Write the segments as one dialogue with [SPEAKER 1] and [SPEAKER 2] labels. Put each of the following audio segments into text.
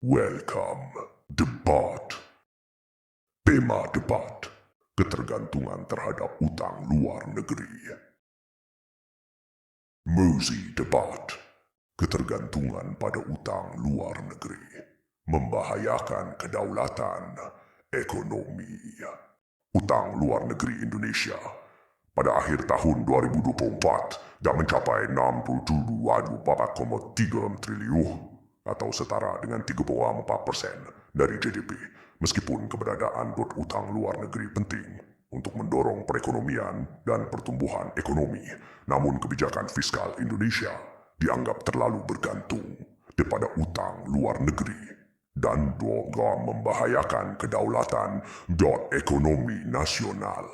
[SPEAKER 1] Welcome, debat. Tema debat, ketergantungan terhadap utang luar negeri. Muzi debat, ketergantungan pada utang luar negeri membahayakan kedaulatan ekonomi. Utang luar negeri Indonesia pada akhir tahun 2024 dah mencapai 67,4,3 triliun atau setara dengan 3,4% dari GDP. Meskipun keberadaan utang luar negeri penting untuk mendorong perekonomian dan pertumbuhan ekonomi, namun kebijakan fiskal Indonesia dianggap terlalu bergantung kepada utang luar negeri dan juga membahayakan kedaulatan dan ekonomi nasional.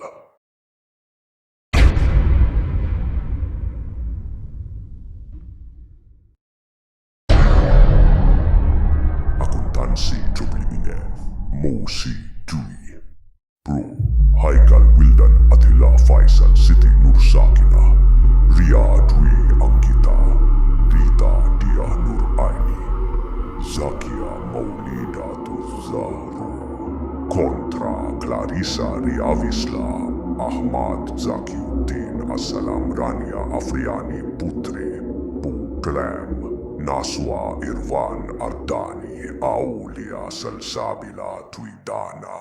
[SPEAKER 1] Akuntansi Joblimingev, Mosi Dwi, Bro Haikal Wildan Attila Faisal Siti Nursakina, Ria Dwi Anggita, Rita Diah Nur Aini, Zakia Maulida Tuzahro, Kontra Clarissa Riavisla, Ahmad Zakiuddin Assalam Rania Afriani Putri, Buklem, Naswa Irwan Ardani, Aulia Salsabila Twidana.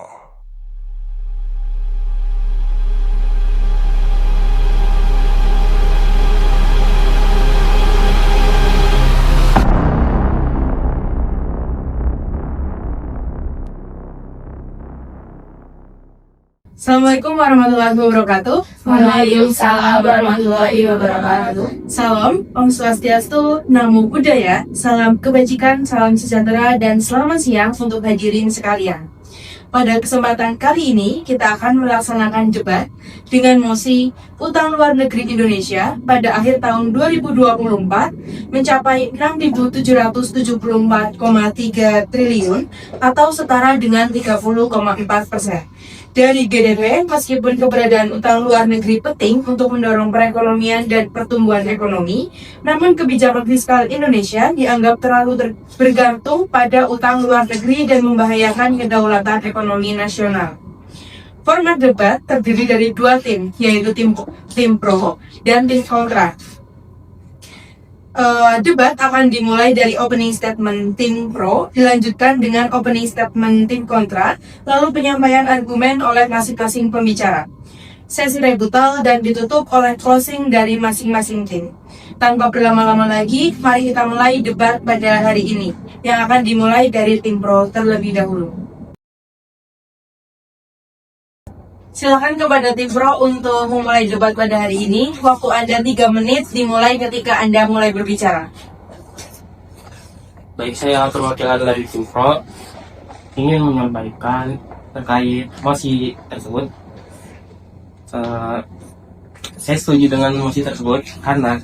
[SPEAKER 2] Assalamualaikum warahmatullahi wabarakatuh.
[SPEAKER 3] Waalaikumsalam warahmatullahi wabarakatuh.
[SPEAKER 2] Salam, Om Swastiastu, Namo Buddhaya, salam kebajikan, salam sejahtera, dan selamat siang untuk hadirin sekalian. Pada kesempatan kali ini, kita akan melaksanakan debat dengan mosi utang luar negeri Indonesia pada akhir tahun 2024 mencapai 6.774,3 triliun atau setara dengan 30,4% dari GDP. Meskipun keberadaan utang luar negeri penting untuk mendorong perekonomian dan pertumbuhan ekonomi, namun kebijakan fiskal Indonesia dianggap terlalu bergantung pada utang luar negeri dan membahayakan kedaulatan ekonomi nasional. Format debat terdiri dari dua tim, yaitu tim pro dan tim kontra. Debat akan dimulai dari opening statement tim pro, dilanjutkan dengan opening statement tim kontra, lalu penyampaian argumen oleh masing-masing pembicara. Sesi rebuttal dan ditutup oleh closing dari masing-masing tim. Tanpa berlama-lama lagi, mari kita mulai debat pada hari ini, yang akan dimulai dari tim pro terlebih dahulu. Silakan kepada tim pro untuk memulai debat pada hari ini. Waktu Anda 3 menit dimulai ketika Anda mulai berbicara.
[SPEAKER 4] Baik, saya perwakilan dari tim pro ingin menyampaikan terkait mosi tersebut. Saya setuju dengan mosi tersebut karena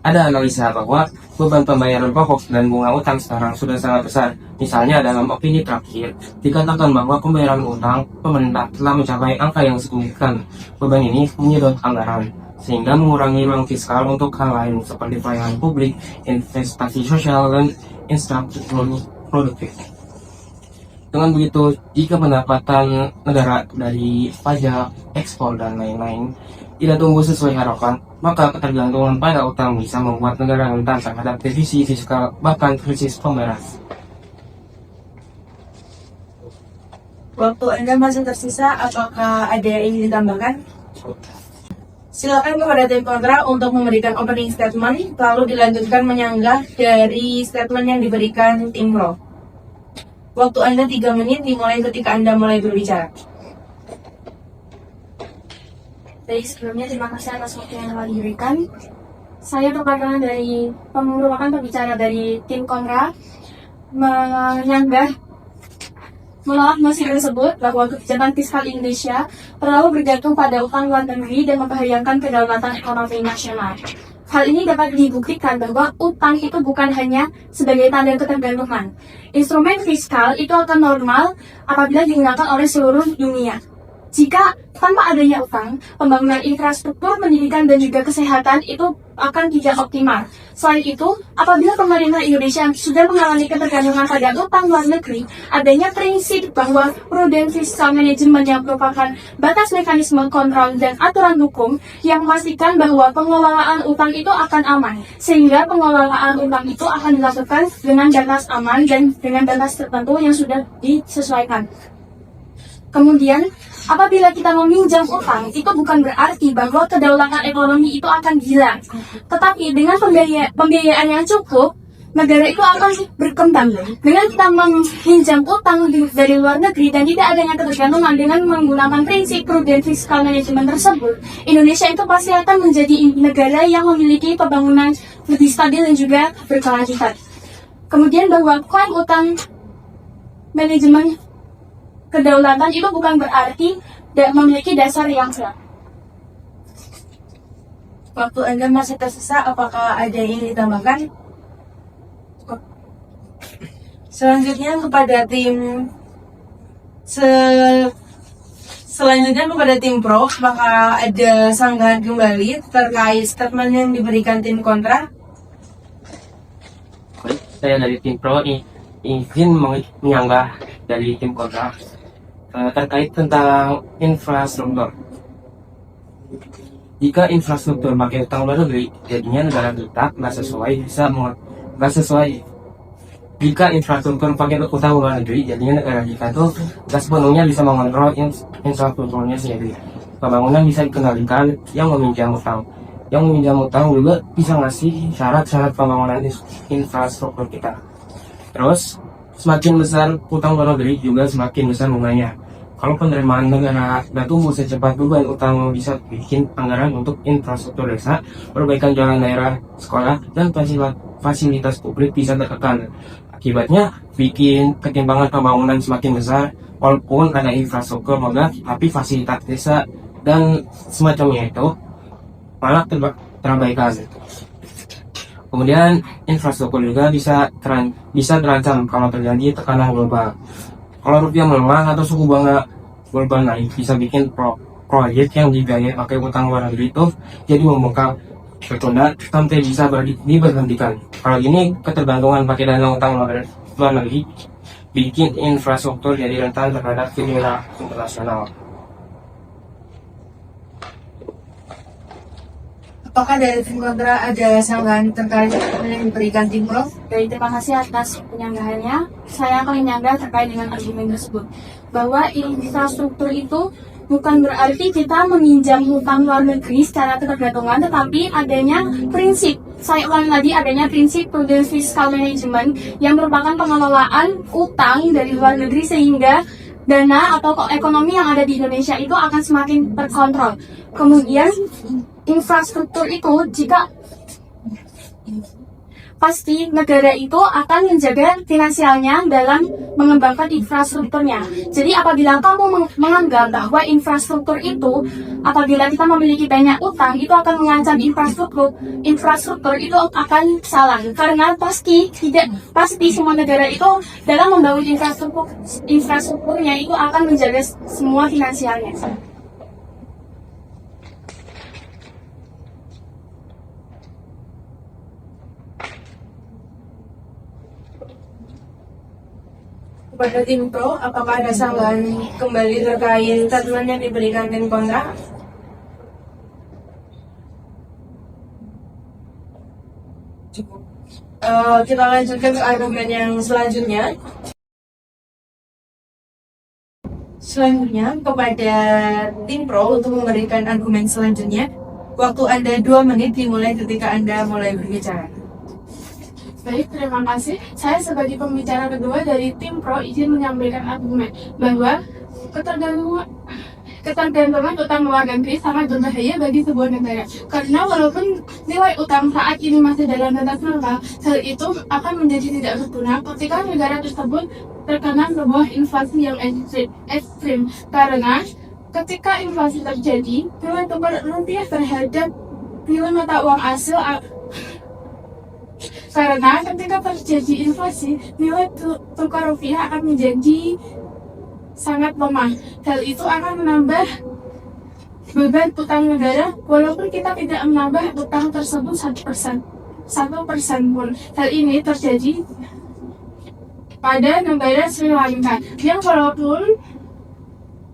[SPEAKER 4] ada analisa bahwa beban pembayaran pokok dan bunga utang sekarang sudah sangat besar. Misalnya dalam opini terakhir, dikatakan bahwa pembayaran utang pemerintah telah mencapai angka yang signifikan. Beban ini menyedot anggaran, sehingga mengurangi ruang fiskal untuk hal lain seperti pelayanan publik, investasi sosial, dan infrastruktur produktif. Dengan begitu, jika pendapatan negara dari pajak, ekspor, dan lain-lain tidak tumbuh sesuai harapan, maka ketergantungan pada utang bisa membuat negara rentan terhadap defisit fiskal, bahkan krisis pembayaran.
[SPEAKER 2] Waktu Anda masih tersisa, apakah ada yang ingin ditambahkan? Silakan kepada tim kontra untuk memberikan opening statement, lalu dilanjutkan menyanggah dari statement yang diberikan tim pro. Waktu Anda 3 menit dimulai ketika Anda mulai berbicara.
[SPEAKER 3] Jadi sebelumnya terima kasih atas waktu yang telah diberikan. Saya merupakan pembicara dari tim kontra, menolak mosi tersebut bahwa kebijakan fiskal Indonesia terlalu bergantung pada utang luar negeri dan membahayakan kedaulatan ekonomi nasional. Hal ini dapat dibuktikan bahwa utang itu bukan hanya sebagai tanda ketergantungan. Instrumen fiskal itu akan normal apabila digunakan oleh seluruh dunia. Jika tanpa adanya utang, pembangunan infrastruktur, pendidikan, dan juga kesehatan itu akan tidak optimal. Selain itu, apabila pemerintah Indonesia sudah mengalami ketergantungan pada utang luar negeri, adanya prinsip bahwa prudent fiscal management yang merupakan batas mekanisme kontrol dan aturan hukum yang memastikan bahwa pengelolaan utang itu akan aman, sehingga pengelolaan utang itu akan dilakukan dengan batas aman dan dengan batas tertentu yang sudah disesuaikan. Kemudian, apabila kita meminjam utang, itu bukan berarti bahwa kedaulatan ekonomi itu akan hilang. Tetapi dengan pembiayaan yang cukup, negara itu akan berkembang. Dengan kita meminjam utang dari luar negeri dan tidak adanya ketergantungan dengan menggunakan prinsip prudent fiscal management tersebut, Indonesia itu pasti akan menjadi negara yang memiliki pembangunan lebih stabil dan juga berkelanjutan. Kemudian bahwa klaim utang manajemen kedaulatan itu bukan berarti tidak memiliki dasar yang kuat.
[SPEAKER 2] Waktu Anda masih tersisa, apakah ada yang ditambahkan? Selanjutnya kepada tim pro, apakah ada sanggahan kembali terkait statement yang diberikan tim kontra?
[SPEAKER 4] Baik, saya dari tim pro izin menyanggah dari tim kontra terkait tentang infrastruktur. Jika infrastruktur pakai utang luar negeri, jadinya negara kita nggak sesuai. Jika infrastruktur pakai utang luar negeri, jadinya negara kita tuh nggak sepenuhnya bisa mengontrol infrastrukturnya sendiri. Pembangunan bisa dikendalikan yang meminjam utang. Yang meminjam utang juga bisa ngasih syarat-syarat pembangunan infrastruktur kita. Terus, semakin besar utang luar negeri juga semakin besar bunganya. Kalau penerimaan negara nggak tumbuh secepat beban utang bisa bikin anggaran untuk infrastruktur desa, perbaikan jalan daerah, sekolah, dan fasilitas publik bisa tertekan. Akibatnya bikin ketimpangan pembangunan semakin besar, walaupun ada infrastruktur megah, tapi fasilitas desa dan semacamnya itu malah terabaikan. Kemudian infrastruktur juga bisa terancam kalau terjadi tekanan global. Kalau rupiah melemah atau suku bunga global naik, bisa bikin proyek yang dibiayai pakai utang luar negeri itu jadi membengkak, tertunda sampai bisa diberhentikan. Kalau ini ketergantungan pakai dana utang luar negeri bikin infrastruktur jadi rentan terhadap fenomena internasional.
[SPEAKER 2] Apakah dari tim kontra ada sanggahan terkait yang diberikan tim pro?
[SPEAKER 3] Baik, terima kasih atas penyanggahannya. Saya akan menyanggah terkait dengan argumen tersebut, bahwa infrastruktur itu bukan berarti kita meminjam utang luar negeri secara ketergantungan, tetapi adanya prinsip, saya ulangi lagi, adanya prinsip prudent fiscal management yang merupakan pengelolaan utang dari luar negeri sehingga dana atau ekonomi yang ada di Indonesia itu akan semakin terkontrol. Kemudian infrastruktur itu jika pasti negara itu akan menjaga finansialnya dalam mengembangkan infrastrukturnya. Jadi apabila kamu menganggap bahwa infrastruktur itu, apabila kita memiliki banyak utang, itu akan mengancam infrastruktur itu akan salah. Karena pasti semua negara itu dalam membangun infrastrukturnya itu akan menjaga semua finansialnya.
[SPEAKER 2] Kepada tim pro, apakah ada sanggahan kembali terkait statement yang diberikan tim kontra? Cukup. Kita lanjutkan ke argumen yang selanjutnya. Selanjutnya kepada tim pro untuk memberikan argumen selanjutnya. Waktu Anda 2 menit dimulai ketika Anda mulai berbicara.
[SPEAKER 3] Baik, terima kasih. Saya sebagai pembicara kedua dari tim pro izin menyampaikan argumen bahwa ketergantungan utang luar negeri sangat berbahaya bagi sebuah negara. Karena walaupun nilai utang saat ini masih dalam batas normal, hal itu akan menjadi tidak berguna ketika negara tersebut terkena sebuah inflasi yang ekstrim. Karena ketika inflasi terjadi, nilai tukar rupiah terhadap nilai mata uang asing karena ketika terjadi inflasi, nilai tukar rupiah akan menjadi sangat lemah. Hal itu akan menambah beban utang negara walaupun kita tidak menambah utang tersebut 1%. 1% pun. Hal ini terjadi pada negara Sri Lanka yang walaupun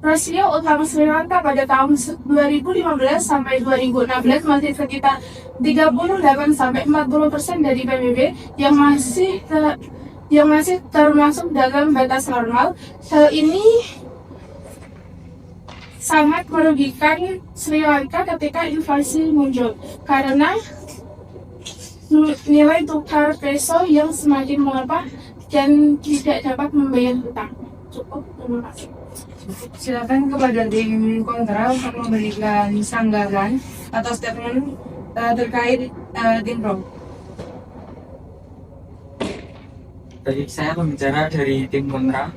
[SPEAKER 3] rasio utang Sri Lanka pada tahun 2015 sampai 2016 masih sekitar 38 sampai 40% dari PBB yang masih termasuk dalam batas normal. Hal ini sangat merugikan Sri Lanka ketika inflasi muncul karena nilai tukar peso yang semakin melemah dan tidak dapat membayar hutang. Cukup, terima kasih.
[SPEAKER 2] Silakan kepada tim kontra untuk memberikan sanggahan atau statement terkait tim pro.
[SPEAKER 5] Baik, saya pembicara dari tim kontra.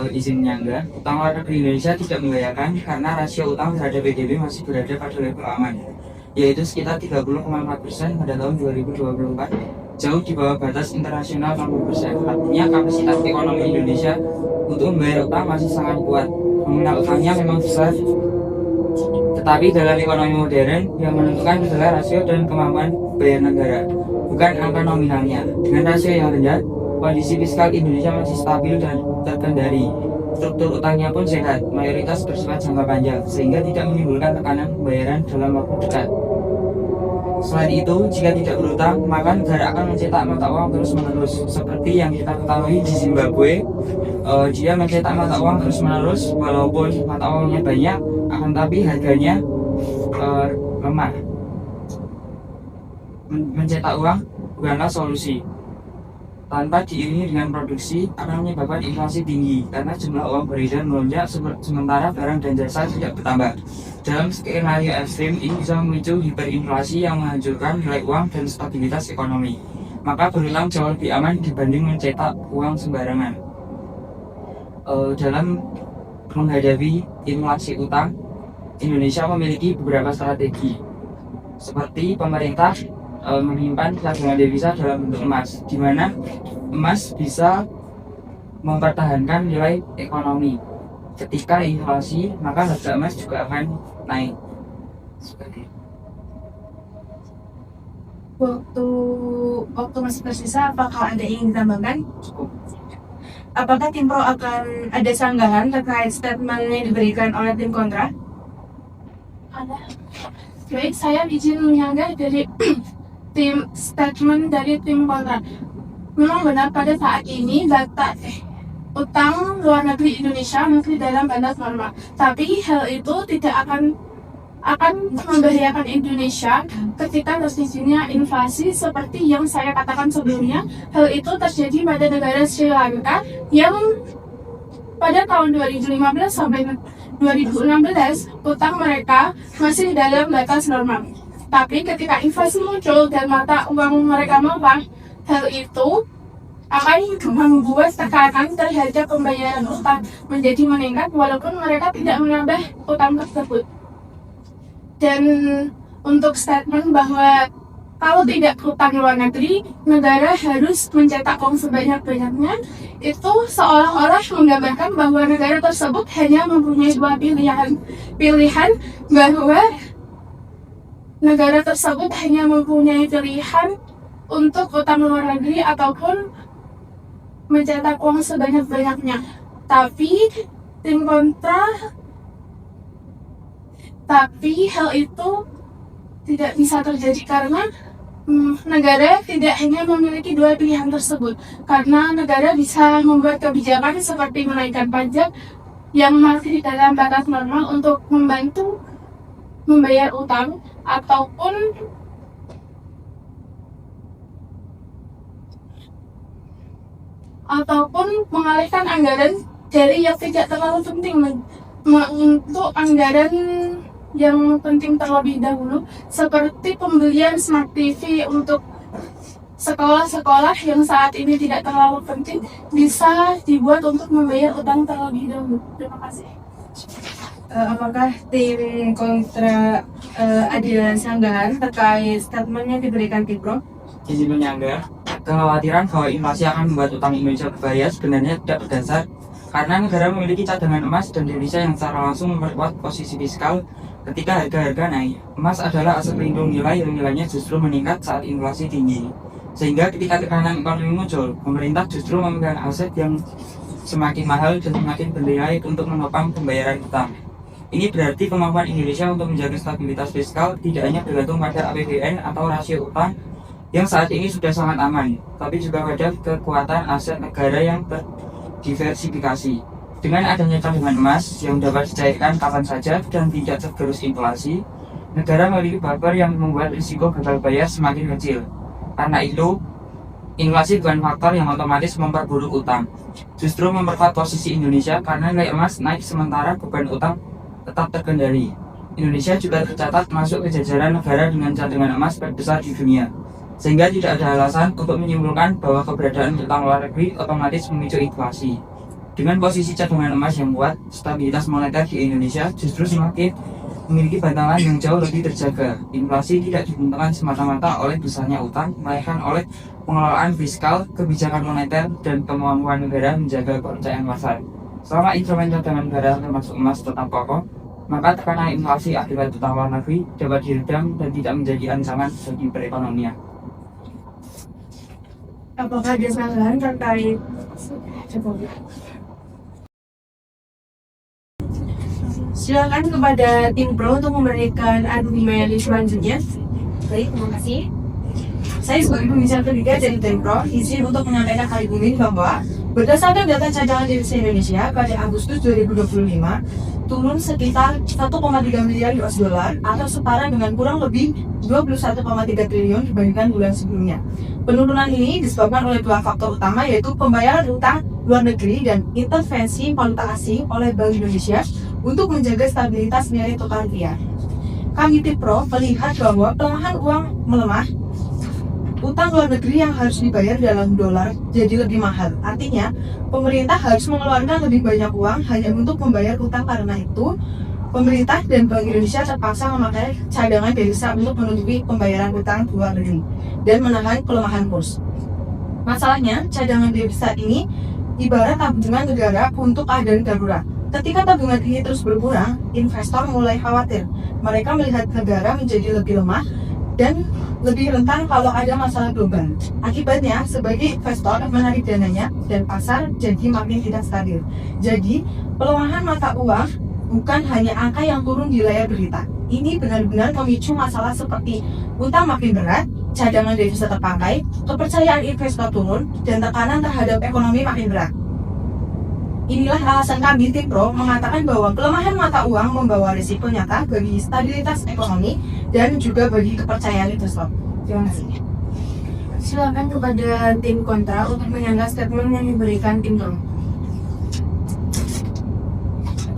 [SPEAKER 5] Izin nyangga, utang luar negeri Indonesia tidak membahayakan karena rasio utang terhadap PDB masih berada pada level aman, yaitu sekitar 30,4% pada tahun 2024, jauh di bawah batas internasional 60%. Artinya kapasitas ekonomi Indonesia untuk membayar utang masih sangat kuat. Nominal utangnya memang besar, tetapi dalam ekonomi modern yang menentukan adalah rasio dan kemampuan bayar negara, bukan angka nominalnya. Dengan rasio yang rendah, kondisi fiskal Indonesia masih stabil dan terkendali. Struktur utangnya pun sehat, mayoritas bersifat jangka panjang, sehingga tidak menimbulkan tekanan pembayaran dalam waktu dekat. Selain itu, jika tidak berutang, maka negara akan mencetak mata uang terus-menerus. Seperti yang kita ketahui di Zimbabwe, dia mencetak mata uang terus-menerus, walaupun mata uangnya banyak, akan tapi harganya lemah. Mencetak uang bukanlah solusi. Tanpa diiringi dengan produksi akan menyebabkan inflasi tinggi karena jumlah uang beredar melonjak sementara barang dan jasa tidak bertambah. Dalam skenario ekstrim ini bisa memicu hiperinflasi yang menghancurkan nilai uang dan stabilitas ekonomi. Maka berutang jauh lebih aman dibanding mencetak uang sembarangan. Dalam menghadapi inflasi utang, Indonesia memiliki beberapa strategi. Seperti pemerintah menyimpan cadangan devisa dalam bentuk emas, di mana emas bisa mempertahankan nilai ekonomi. Ketika inflasi, maka harga emas juga akan naik.
[SPEAKER 2] Waktu masih tersisa, apakah ada yang ditambahkan? Apakah tim pro akan ada sanggahan terkait statement yang diberikan oleh tim kontra?
[SPEAKER 3] Ada. Baik, saya izin menyanggah dari tim statement dari tim kontra. Memang benar pada saat ini data utang luar negeri Indonesia masih dalam batas normal. Tapi hal itu tidak akan membahayakan Indonesia ketika terjadinya inflasi seperti yang saya katakan sebelumnya. Hal itu terjadi pada negara Sri Lanka yang pada tahun 2015 sampai 2016 utang mereka masih dalam batas normal. Tapi ketika inflasi muncul dan mata uang mereka melemah, hal itu akan membuat tekanan terhadap pembayaran utang menjadi meningkat walaupun mereka tidak menambah utang tersebut. Dan untuk statement bahwa kalau tidak utang luar negeri, negara harus mencetak uang sebanyak-banyaknya, itu seolah-olah menggambarkan bahwa negara tersebut hanya mempunyai dua pilihan bahwa negara tersebut hanya mempunyai pilihan untuk utang luar negeri ataupun mencetak uang sebanyak-banyaknya. Tapi hal itu tidak bisa terjadi karena negara tidak hanya memiliki dua pilihan tersebut. Karena negara bisa membuat kebijakan seperti menaikkan pajak yang masih dalam batas normal untuk membantu membayar utang ataupun mengalihkan anggaran dari yang tidak terlalu penting untuk anggaran yang penting terlebih dahulu, seperti pembelian smart TV untuk sekolah-sekolah yang saat ini tidak terlalu penting bisa dibuat untuk membayar utang terlebih dahulu. Terima kasih.
[SPEAKER 2] Apakah tim kontra ada sanggahan terkait statement yang diberikan tim pro?
[SPEAKER 5] Izin menyangga, kekhawatiran bahwa inflasi akan membuat utang Indonesia berbahaya sebenarnya tidak berdasar Karena negara memiliki cadangan emas dan devisa yang secara langsung memperkuat posisi fiskal ketika harga-harga naik. Emas adalah aset pelindung nilai yang nilainya justru meningkat saat inflasi tinggi. Sehingga ketika tekanan ekonomi muncul, pemerintah justru memegang aset yang semakin mahal dan semakin bernilai untuk menopang pembayaran utang. Ini berarti kemampuan Indonesia untuk menjaga stabilitas fiskal tidak hanya bergantung pada APBN atau rasio utang yang saat ini sudah sangat aman, tapi juga pada kekuatan aset negara yang diversifikasi. Dengan adanya tabungan emas yang dapat dicairkan kapan saja dan tidak tergerus inflasi, negara memiliki buffer yang membuat risiko gagal bayar semakin kecil. Karena itu, inflasi bukan faktor yang otomatis memperburuk utang, justru memperkuat posisi Indonesia karena nilai emas naik sementara beban utang tetap terkendali. Indonesia juga tercatat masuk ke jajaran negara dengan cadangan emas terbesar di dunia, sehingga tidak ada alasan untuk menyimpulkan bahwa keberadaan utang luar negeri otomatis memicu inflasi. Dengan posisi cadangan emas yang kuat, stabilitas moneter di Indonesia justru semakin memiliki bantalan yang jauh lebih terjaga. Inflasi tidak ditentukan semata-mata oleh besarnya utang, melainkan oleh pengelolaan fiskal, kebijakan moneter, dan kemampuan negara menjaga kepercayaan pasar. Selama instrumen cadangan negara termasuk emas tetap kokoh, maka tekanan inflasi akibat utang luar negeri dapat diredam dan tidak menjadi ancaman bagi perekonomian.
[SPEAKER 2] Apakah ada saran terkait Silakan kepada tim pro untuk memberikan argumen selanjutnya. Baik, terima kasih. Saya sebagai pembicara ketiga dari tim pro izin untuk menyampaikan argumen bahwa berdasarkan data cadangan devisa Indonesia pada Agustus 2025 turun sekitar 1,3 miliar US dollar atau setara dengan kurang lebih 21,3 triliun dibandingkan bulan sebelumnya. Penurunan ini disebabkan oleh dua faktor utama, yaitu pembayaran utang luar negeri dan intervensi valuta asing oleh Bank Indonesia untuk menjaga stabilitas nilai tukar rupiah. Kami tim pro melihat bahwa pelemahan uang melemah, utang luar negeri yang harus dibayar dalam dolar jadi lebih mahal. Artinya, pemerintah harus mengeluarkan lebih banyak uang hanya untuk membayar utang. Karena itu, pemerintah dan Bank Indonesia terpaksa memakai cadangan devisa untuk menutupi pembayaran utang luar negeri dan menahan pelemahan kurs. Masalahnya, cadangan devisa ini ibarat tabungan negara untuk keadaan darurat. Ketika tabungan ini terus berkurang, investor mulai khawatir. Mereka melihat negara menjadi lebih lemah dan lebih rentan kalau ada masalah global. Akibatnya, sebagai investor menarik dananya dan pasar jadi makin tidak stabil. Jadi, pelemahan mata uang bukan hanya angka yang turun di layar berita. Ini benar-benar memicu masalah seperti utang makin berat, cadangan devisa terpakai, kepercayaan investor turun, dan tekanan terhadap ekonomi makin berat. Inilah alasan kami tim pro mengatakan bahwa pelemahan mata uang membawa risiko nyata bagi stabilitas ekonomi dan juga bagi kepercayaan investor. Terima kasih. Silakan kepada tim kontra untuk menyanggah statement yang diberikan tim pro.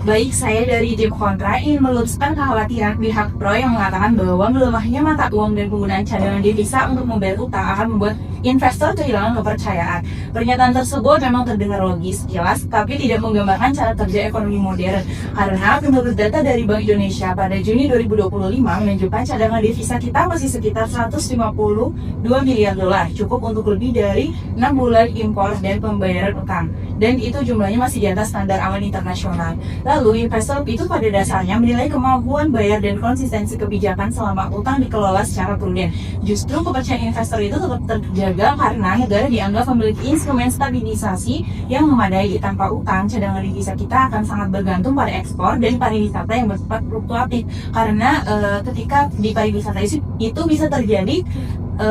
[SPEAKER 2] Baik, saya dari tim kontra ingin meluruskan kekhawatiran pihak pro yang mengatakan bahwa melemahnya mata uang dan penggunaan cadangan devisa untuk membayar utang akan membuat investor kehilangan kepercayaan. Pernyataan tersebut memang terdengar logis, jelas, tapi tidak menggambarkan cara kerja ekonomi modern. Karena menurut data dari Bank Indonesia pada Juni 2025 menunjukkan cadangan devisa kita masih sekitar 152 miliar dolar, cukup untuk lebih dari 6 bulan impor dan pembayaran utang. Dan itu jumlahnya masih di atas standar aman internasional. Lalu, investor itu pada dasarnya menilai kemampuan bayar dan konsistensi kebijakan selama utang dikelola secara prudent. Justru kepercayaan investor itu tetap terjaga karena negara dianggap memiliki instrumen stabilisasi yang memadai. Tanpa utang, cadangan devisa kita akan sangat bergantung pada ekspor dan pariwisata yang bersifat fluktuatif. Karena ketika di pariwisata itu bisa terjadi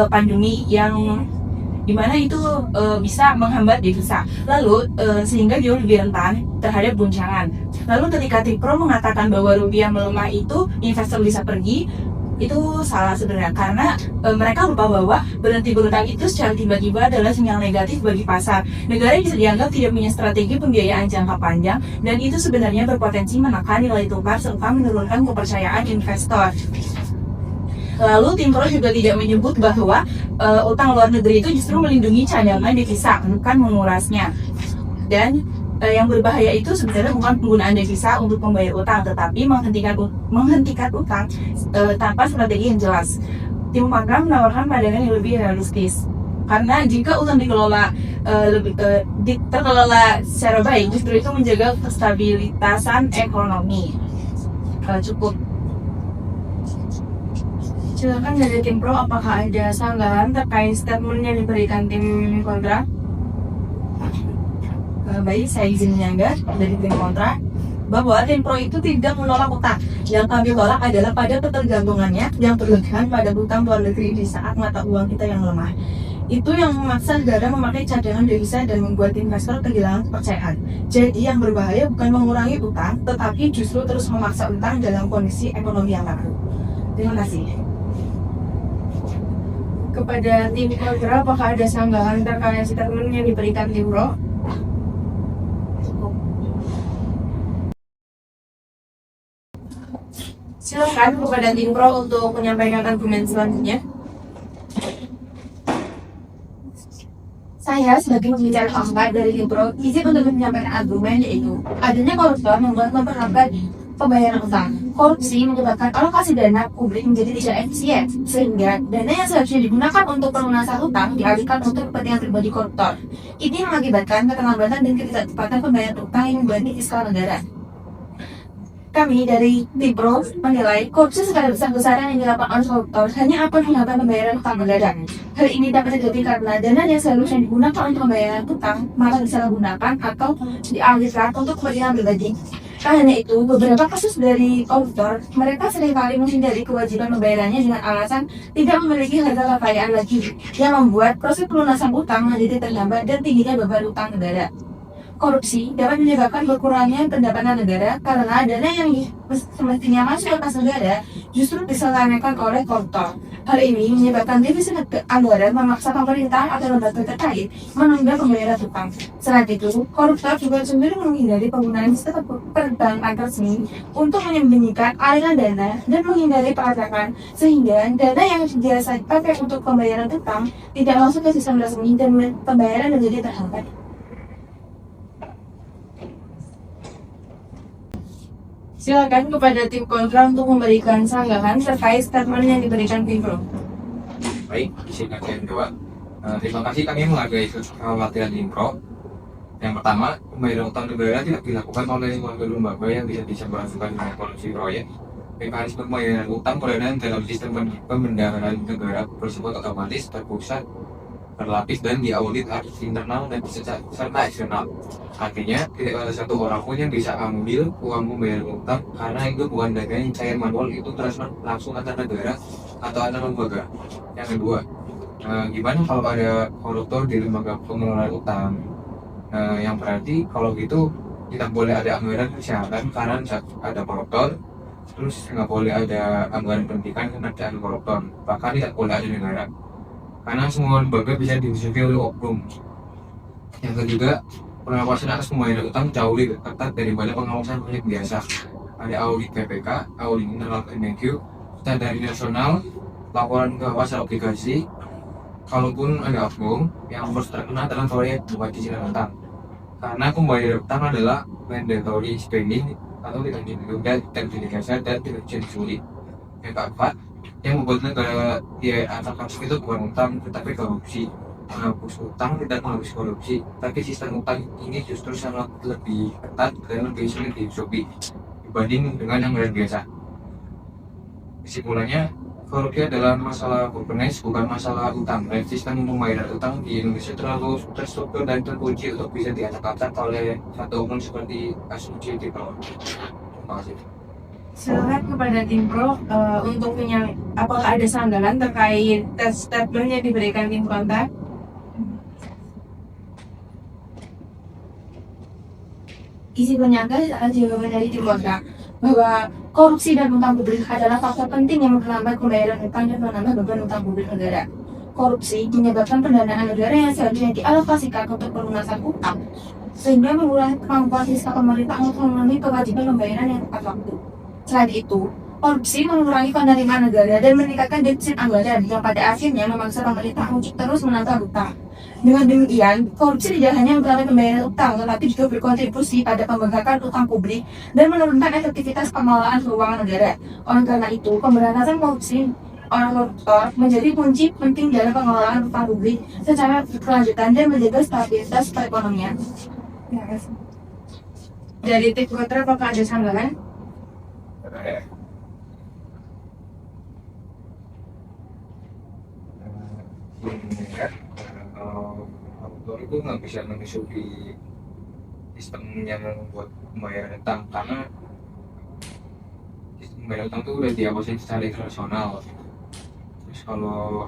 [SPEAKER 2] pandemi yang dimana itu bisa menghambat devisa, lalu sehingga dia lebih rentan terhadap guncangan. Lalu ketika tim pro mengatakan bahwa rupiah melemah itu investor bisa pergi, itu salah sebenarnya, karena mereka lupa bahwa berhenti berutang itu secara tiba-tiba adalah sinyal negatif bagi pasar. Negara bisa dianggap tidak punya strategi pembiayaan jangka panjang, dan itu sebenarnya berpotensi menekan nilai tukar serta menurunkan kepercayaan investor. Lalu tim pro juga tidak menyebut bahwa utang luar negeri itu justru melindungi cadangan devisa, bukan mengurasnya. Dan yang berbahaya itu sebenarnya bukan penggunaan devisa untuk membayar utang, tetapi menghentikan utang tanpa strategi yang jelas. Tim kontra menawarkan pandangan yang lebih realistis. Karena jika utang dikelola terkelola secara baik, justru itu menjaga kestabilitasan ekonomi. Cukup. Silakan dari tim pro, apakah ada sanggahan terkait statement yang diberikan tim kontra? Baik, saya izin menyanggah dari tim kontra bahwa tim pro itu tidak menolak utang. Yang kami tolak adalah pada ketergantungannya yang berlebihan pada utang luar negeri di saat mata uang kita yang lemah. Itu yang memaksa negara memakai cadangan devisa dan membuat investor kehilangan kepercayaan. Jadi yang berbahaya bukan mengurangi utang, tetapi justru terus memaksa utang dalam kondisi ekonomi yang baru. Terima kasih. Kepada tim kontra, apakah ada sanggahan terkait statement yang diberikan tim pro? Silakan kepada tim pro untuk menyampaikan argumen selanjutnya.
[SPEAKER 3] Saya sebagai pembicara keempat dari tim pro izin untuk menyampaikan argumen, yaitu adanya koruptor memperlambat pembayaran utang. Korupsi menyebabkan alokasi dana publik menjadi tidak efisien, sehingga dana yang seharusnya digunakan untuk pelunasan utang dialihkan untuk kepentingan pribadi koruptor. Ini mengakibatkan keterlambatan dan ketidakcepatan pembayaran utang yang membebani fiskal negara. Kami dari tim pro menilai korupsi skala besar-besaran yang dilakukan oleh koruptor hanya akan menghambat pembayaran utang negara. Hal ini dapat terjadi karena dana yang seharusnya digunakan untuk pembayaran utang malah disalahgunakan atau dialihkan untuk kepentingan pribadi. Tak hanya itu, beberapa kasus dari koruptor, mereka seringkali menghindari kewajiban pembayarannya dengan alasan tidak memiliki harta kekayaan lagi, yang membuat proses pelunasan utang menjadi terlambat dan tingginya beban utang negara. Korupsi dapat menyebabkan berkurangnya pendapatan negara karena dana yang semestinya masuk ke kas negara justru diselewengkan oleh koruptor. Hal ini menyebabkan defisit anggaran memaksa pemerintah atau lembaga terkait menunda pembayaran utang. Selain itu, koruptor juga cenderung menghindari penggunaan sistem perbankan resmi untuk menyembunyikan aliran dana dan menghindari pelacakan, sehingga dana yang biasa dipakai untuk pembayaran utang tidak masuk ke sistem resmi dan pembayaran menjadi terhambat.
[SPEAKER 2] Silakan kepada tim kontra untuk memberikan sanggahan terkait statement yang diberikan tim pro.
[SPEAKER 6] Baik, silakan yang kedua. Terima kasih kami menghargai kekhawatiran tim pro. Yang pertama, pembayaran utang negara tidak dilakukan oleh lembaga yang tidak bisa melakukan dengan korupsi proyek. Mekanisme pembayaran utang berada dalam sistem pembendaharaan negara bersifat otomatis, terpusat, berlapis dan diaudit internal dan serta eksternal. Artinya, tidak ada satu orang pun yang bisa ambil uang pembayaran utang karena itu bukan dana yang cair manual, itu transfer langsung antar negara atau antar lembaga. Yang kedua, gimana kalau ada koruptor di lembaga pengelolaan utang? Yang berarti kalau gitu tidak boleh ada anggaran kesehatan karena ada koruptor, terus nggak boleh ada anggaran pendidikan karena ada koruptor, bahkan tidak boleh ada negara karena semua lembaga bisa diusulkan oleh oknum. Yang ketiga, pengawasan atas pembayaran utang jauh lebih ketat daripada pengawasan proyek biasa. Ada audit PPK, audit internal Kemenkyu, standar nasional, laporan pengawasan obligasi. Kalaupun ada oknum yang harus terkena dalam proyek bukan cicilan utang. Karena pembayaran utang adalah mandatory spending atau tidak didasar dan tidak dicuri. Yang keempat, yang membuat negara atau kasus itu bukan utang tetapi korupsi. Menghapus utang tidak menghapus korupsi, tapi sistem utang ini justru sangat lebih ketat dan lebih sulit disusupi dibanding dengan anggaran biasa. Kesimpulannya, korupsi adalah masalah governance, bukan masalah utang. Dan sistem pembayaran utang di Indonesia terlalu terstruktur dan terkunci untuk bisa diacak-acak oleh satu oknum seperti asumsi di bawah. Terima kasih.
[SPEAKER 2] Silakan kepada tim pro untuk apakah ada sanggahan terkait statement yang diberikan tim kontra?
[SPEAKER 3] Isi penyanggah saat jawaban dari tim kontra bahwa korupsi dan utang publik adalah faktor penting yang memperlambat pembayaran utang dan menambah beban utang publik negara. Korupsi menyebabkan pendanaan negara yang seharusnya dialokasikan untuk pelunasan utang, sehingga mengurangi kemampuan fiskal pemerintah untuk memenuhi kewajiban pembayaran yang tepat waktu. Selain itu, korupsi mengurangi penerimaan negara dan meningkatkan defisit anggaran yang pada akhirnya memaksa pemerintah untuk terus menambah utang. Dengan demikian, korupsi tidak hanya memperlambat pembayaran utang, tetapi juga berkontribusi pada pembengkakan utang publik dan menurunkan efektivitas pengelolaan keuangan negara. Oleh karena itu, pemberantasan korupsi orang koruptor menjadi kunci penting dalam pengelolaan utang publik secara berkelanjutan dan menjaga stabilitas perekonomian. Terima kasih.
[SPEAKER 2] Dari tim kontra apakah ada sanggahan?
[SPEAKER 6] Kalau koruptor itu nggak bisa menyusupi sistem yang membuat pembayaran utang, karena sistem pembayaran utang itu udah diawasi secara internasional. Terus kalau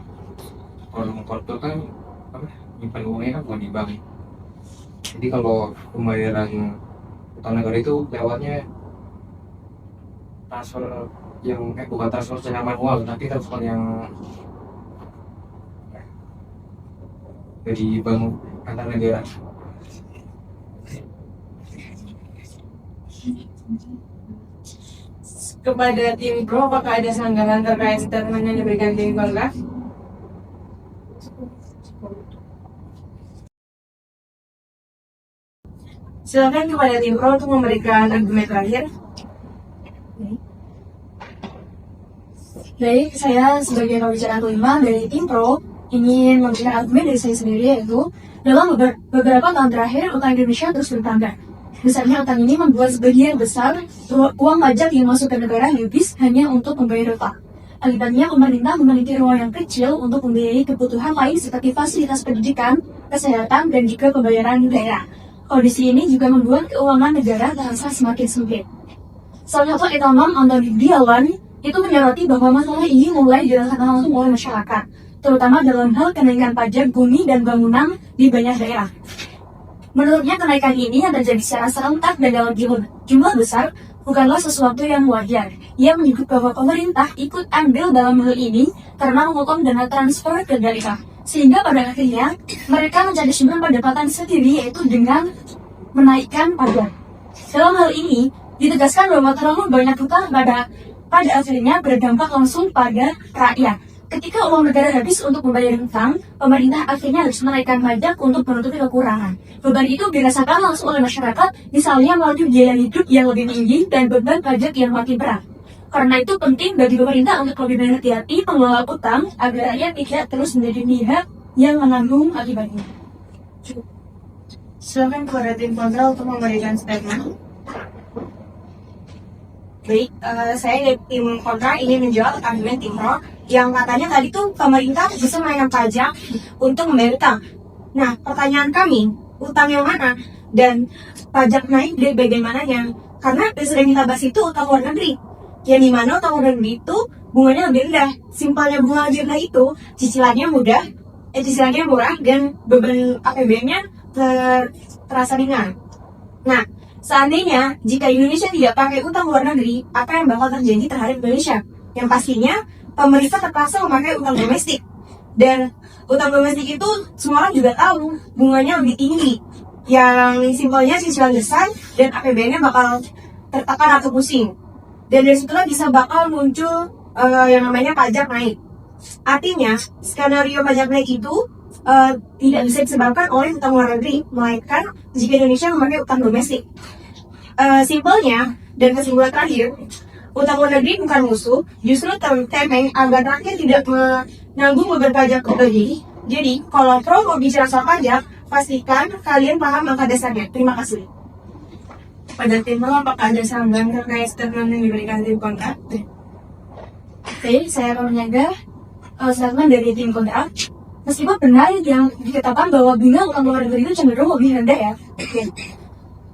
[SPEAKER 6] orang koruptor kan apa, nyimpan uangnya kan bukan di bank. Jadi kalau pembayaran utang negara itu lewatnya transfer yang bukan transfer secara manual, tapi transfer yang dari bank antar negara.
[SPEAKER 2] Kepada tim pro, apakah ada sanggahan terkait statement yang diberikan tim kontra? Silakan kepada tim pro untuk memberikan argumen terakhir.
[SPEAKER 3] Baik, saya sebagai pembicara kelima dari tim pro ingin memberikan argumen dari saya sendiri, yaitu dalam beberapa tahun terakhir utang Indonesia terus bertambah. Besarnya utang ini membuat sebagian besar uang pajak yang masuk ke negara habis hanya untuk membayar utang. Akibatnya pemerintah memiliki ruang yang kecil untuk membiayai kebutuhan lain seperti fasilitas pendidikan, kesehatan, dan juga pembayaran daerah. Kondisi ini juga membuat keuangan negara terasa semakin sempit. Salah satu ekonom Anthony Diawan itu menyoroti bahwa masalah ini mulai dirasakan langsung oleh masyarakat, terutama dalam hal kenaikan pajak bumi dan bangunan di banyak daerah. Menurutnya kenaikan ini yang terjadi secara serentak dan dalam jumlah besar bukanlah sesuatu yang wajar. Ia menyebut bahwa pemerintah ikut andil dalam hal ini karena memotong dana transfer ke daerah, sehingga pada akhirnya mereka mencari sumber pendapatan sendiri, yaitu dengan menaikkan pajak. Dalam hal ini ditegaskan bahwa terlalu banyak utang pada akhirnya berdampak langsung pada rakyat. Ketika uang negara habis untuk membayar utang, pemerintah akhirnya harus menaikkan pajak untuk menutupi kekurangan. Beban itu dirasakan langsung oleh masyarakat, misalnya melalui biaya hidup yang lebih tinggi dan beban pajak yang makin berat. Karena itu penting bagi pemerintah untuk lebih berhati-hati mengelola utang agar rakyat tidak terus menjadi pihak yang menanggung akibatnya.
[SPEAKER 2] Silakan kepada tim kontra untuk memberikan statement. Baik, saya dari tim kontra ingin menjawab argumen tim pro yang katanya tadi tuh pemerintah bisa menaikkan pajak untuk membayar utang. Nah, pertanyaan kami, utang yang mana dan pajak naik dari bagian mananya? Karena yang sering kita bahas itu utang luar negeri, yang dimana utang luar negeri itu bunganya lebih rendah. Simpelnya bunga lebih rendah itu cicilannya murah dan beban APBN-nya terasa ringan. Nah, seandainya jika Indonesia tidak pakai utang luar negeri, apa yang bakal terjadi terhadap Indonesia? Yang pastinya pemerintah terpaksa memakai utang domestik. Dan utang domestik itu semua orang juga tahu bunganya lebih tinggi. Yang simpelnya cicilan besar dan APBN-nya bakal tertekan atau pusing. Dan dari situlah bisa bakal muncul yang namanya pajak naik. Artinya skenario pajak naik itu tidak bisa disebabkan oleh utang luar negeri, melainkan jika Indonesia memakai utang domestik. Simpelnya dan kesimpulan terakhir, utang luar negeri bukan musuh, justru temeng agar rakyat tidak menanggung beban pajak kembali. Jadi, kalau pro mau bicara soal pajak, pastikan kalian paham angka dasarnya. Terima kasih. Pada tim pro, apakah ada sanggahan terkait statement yang diberikan tim kontra?
[SPEAKER 3] Oke, saya akan menyanggah statement dari tim kontra. Meskipun benar yang dikatakan bahwa bunga utang luar negeri itu cenderung lebih rendah ya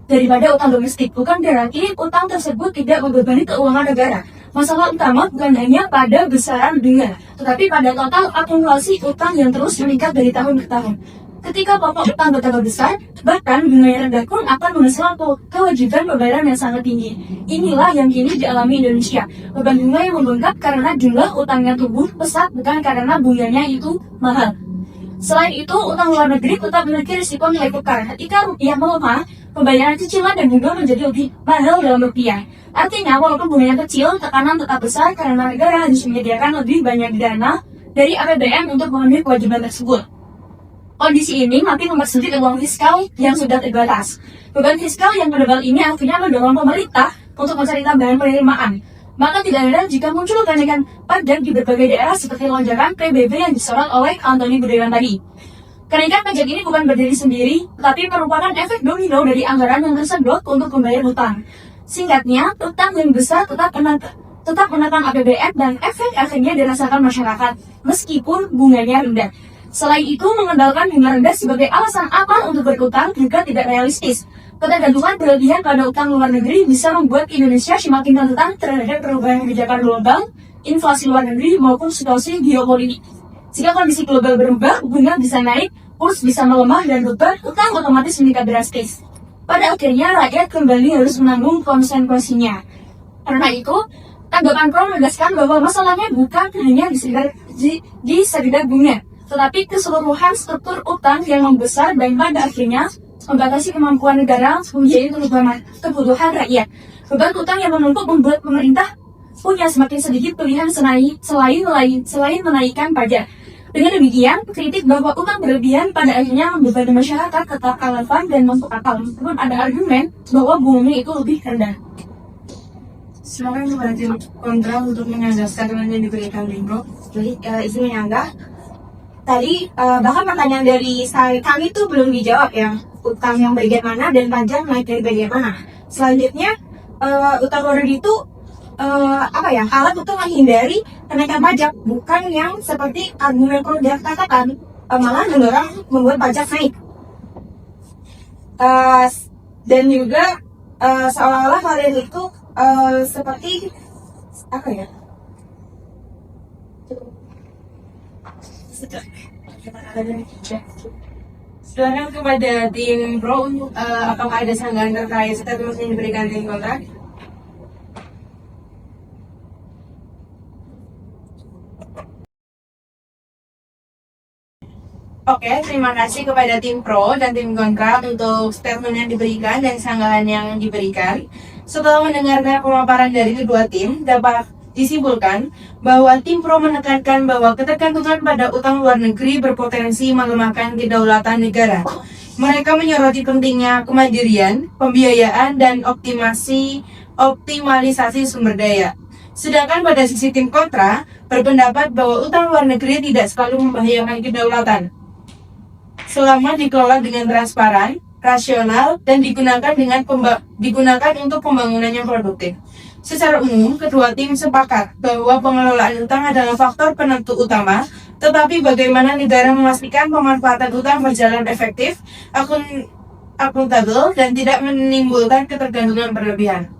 [SPEAKER 3] daripada utang domestik, bukan berarti utang tersebut tidak membebani keuangan negara. Masalah utama bukan hanya pada besaran bunga, tetapi pada total akumulasi utang yang terus meningkat dari tahun ke tahun. Ketika pokok utang bertambah besar, bahkan bunga yang rendah pun akan menghasilkan kewajiban pembayaran yang sangat tinggi. Inilah yang kini dialami Indonesia. Beban bunga yang membengkak karena jumlah utangnya tumbuh pesat, bukan karena bunganya itu mahal. Selain itu, utang luar negeri tetap memiliki risiko nilai tukar. Ketika rupiah melemah, pembayaran cicilan dan bunga menjadi lebih mahal dalam rupiah. Artinya, walaupun bunganya kecil, tekanan tetap besar karena negara harus menyediakan lebih banyak dana dari APBN untuk memenuhi kewajiban tersebut. Kondisi ini makin mempersulit uang fiskal yang sudah terbatas. Beban fiskal yang menebal ini akhirnya mendorong pemerintah untuk mencari tambahan penerimaan. Maka tidak heran jika muncul kenaikan pajak di berbagai daerah seperti lonjakan PBB yang disorot oleh Anthony Budiman tadi. Kenaikan pajak ini bukan berdiri sendiri, tetapi merupakan efek domino dari anggaran yang tersedot untuk membayar hutang. Singkatnya, utang yang besar tetap menekan APBN dan efek akhirnya dirasakan masyarakat, meskipun bunganya rendah. Selain itu, mengandalkan bunga rendah sebagai alasan apa untuk berutang juga tidak realistis. Ketergantungan berlebihan pada utang luar negeri bisa membuat Indonesia semakin rentan terhadap perubahan kebijakan global, inflasi luar negeri maupun situasi geopolitik. Jika kondisi global berubah, bunga bisa naik, kurs bisa melemah dan beban utang otomatis meningkat drastis. Pada akhirnya, rakyat kembali harus menanggung konsekuensinya. Karena itu, tanggapan Pro menegaskan bahwa masalahnya bukan hanya di sekedar bunga, tetapi keseluruhan struktur utang yang membesar dan pada akhirnya membatasi kemampuan negara menjadi kebutuhan rakyat. Beban utang yang menumpuk membuat pemerintah punya semakin sedikit pilihan selain menaikkan pajak. Dengan demikian, kritik bahwa utang berlebihan pada akhirnya membebani masyarakat tetap relevan dan masuk akal, meskipun ada argumen bahwa bunganya itu lebih rendah.
[SPEAKER 2] Silakan kepada tim kontra untuk menjelaskan yang diberikan di Bro.
[SPEAKER 7] Jadi izin menyanggah. Tadi bahkan pertanyaan dari kami itu belum dijawab ya, utang yang bagian mana dan pajak naik dari bagian mana. Selanjutnya utang luar negeri itu alat untuk menghindari kenaikan pajak, bukan yang seperti argumen kalau dia katakan malah mendorong membuat pajak naik. Dan juga seolah-olah kalian itu seperti apa ya?
[SPEAKER 2] Silakan kepada tim Pro untuk apakah ada sanggahan terkait statement yang diberikan tim kontra? Oke, terima kasih kepada tim Pro dan tim kontra untuk statement yang diberikan dan sanggahan yang diberikan. Setelah mendengarkan pemaparan dari kedua tim, dapat disimpulkan bahwa tim Pro menekankan bahwa ketergantungan pada utang luar negeri berpotensi melemahkan kedaulatan negara. Mereka menyoroti pentingnya kemandirian, pembiayaan, dan optimalisasi sumber daya. Sedangkan pada sisi tim kontra, berpendapat bahwa utang luar negeri tidak selalu membahayakan kedaulatan, selama dikelola dengan transparan, rasional, dan digunakan untuk pembangunan yang produktif. Secara umum, kedua tim sepakat bahwa pengelolaan utang adalah faktor penentu utama, tetapi bagaimana negara memastikan pemanfaatan utang berjalan efektif, akuntabel, dan tidak menimbulkan ketergantungan berlebihan.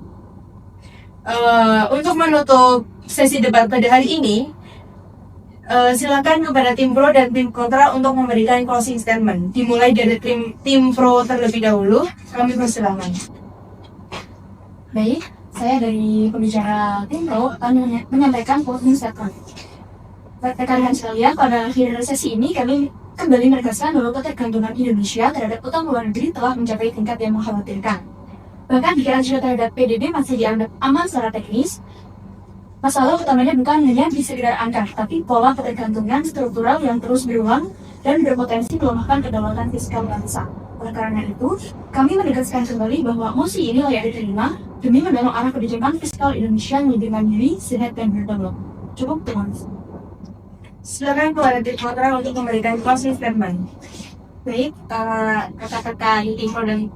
[SPEAKER 2] Untuk menutup sesi debat pada hari ini, silakan kepada tim Pro dan tim kontra untuk memberikan closing statement. Dimulai dari tim Pro terlebih dahulu, kami persilakan.
[SPEAKER 3] Baik, saya dari pembicara tim Pro akan menyampaikan closing statement. Rekan-rekan sekalian, pada akhir sesi ini kami kembali menegaskan bahwa ketergantungan Indonesia terhadap utang luar negeri telah mencapai tingkat yang mengkhawatirkan. Bahkan jika rasio terhadap PDB masih dianggap aman secara teknis, masalah utamanya bukan hanya di sekedar angka, tapi pola ketergantungan struktural yang terus berulang dan berpotensi melemahkan kedaulatan fiskal bangsa. Oleh karena itu, kami menegaskan kembali bahwa mosi ini layak diterima demi mendorong arah kebijakan fiskal Indonesia yang lebih mandiri, sehat, dan berdaulat. Cukup, teman.
[SPEAKER 2] Silakan kepada tim kontra untuk memberikan closing statement.
[SPEAKER 7] Baik, kata-kata tim Pro dan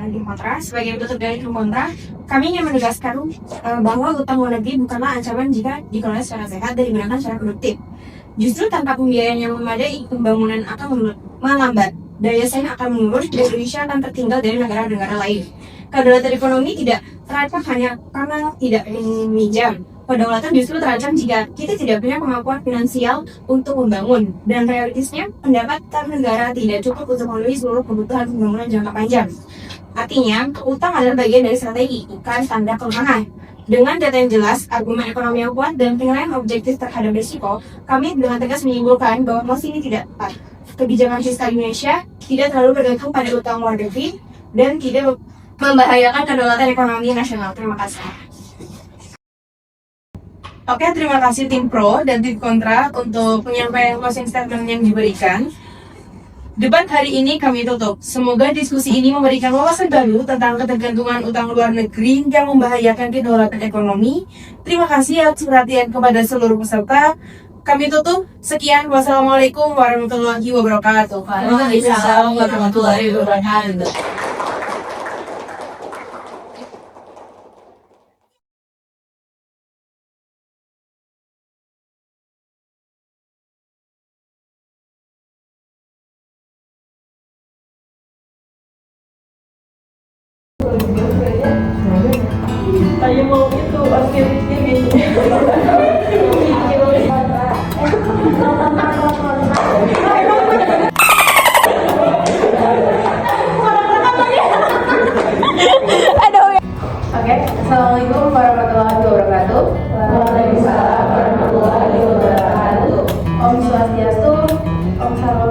[SPEAKER 7] tim kontra, sebagai penutup dari tim kontra, kami ingin menegaskan bahwa utang luar negeri bukanlah ancaman jika dikelola secara sehat dan digunakan secara produktif. Justru tanpa pembiayaan yang memadai, pembangunan akan melambat, daya saing akan menurun, dan Indonesia akan tertinggal dari negara-negara lain. Kedaulatan ekonomi tidak terancam hanya karena tidak meminjam. Kedaulatan justru terancam jika kita tidak punya kemampuan finansial untuk membangun. Dan realitasnya, pendapatan negara tidak cukup untuk memenuhi seluruh kebutuhan pembangunan jangka panjang. Artinya, utang adalah bagian dari strategi, bukan tanda kelemahan. Dengan data yang jelas, argumen ekonomi yang kuat, dan penilaian objektif terhadap risiko, kami dengan tegas menyimpulkan bahwa mosi ini tidak tepat. Kebijakan fiskal Indonesia tidak terlalu bergantung pada utang luar negeri dan tidak membahayakan kedaulatan ekonomi nasional. Terima kasih.
[SPEAKER 2] Oke, terima kasih tim Pro dan tim kontra untuk penyampaian closing statement yang diberikan. Debat hari ini kami tutup. Semoga diskusi ini memberikan wawasan baru tentang ketergantungan utang luar negeri yang membahayakan kedaulatan ekonomi. Terima kasih atas perhatian kepada seluruh peserta. Kami tutup. Sekian. Wassalamualaikum warahmatullahi wabarakatuh.
[SPEAKER 7] Waalaikumsalam warahmatullahi wabarakatuh.
[SPEAKER 2] Assalamualaikum warahmatullahi wabarakatuh. Waalaikumsalam warahmatullahi wabarakatuh. Om Swastiastu. Om Salam.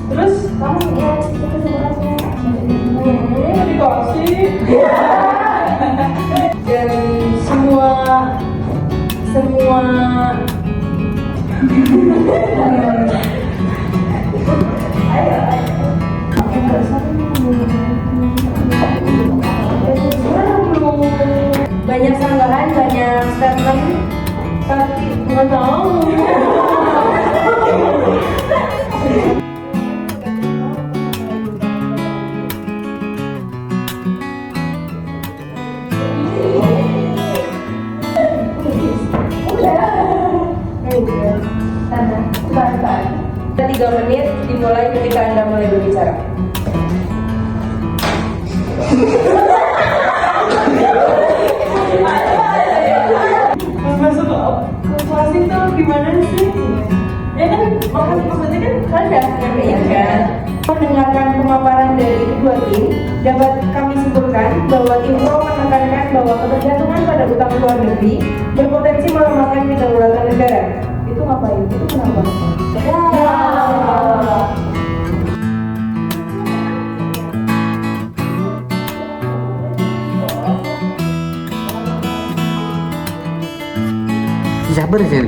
[SPEAKER 2] Terus kamu ya dikasih. Dan semua banyak sanggahan, banyak statement, tapi nggak tahu. Udah 3 menit dimulai ketika Anda mulai berbicara. Masuk kelas itu gimana sih? Ya kan, maksudnya kan kalian ya kan? Mendengarkan pemaparan dari kedua tim, dapat kami simpulkan bahwa tim pro menekankan bahwa ketergantungan pada utang luar negeri berpotensi melemahkan kedaulatan negara. Itu ngapain? Itu kenapa?
[SPEAKER 8] Sabar sih.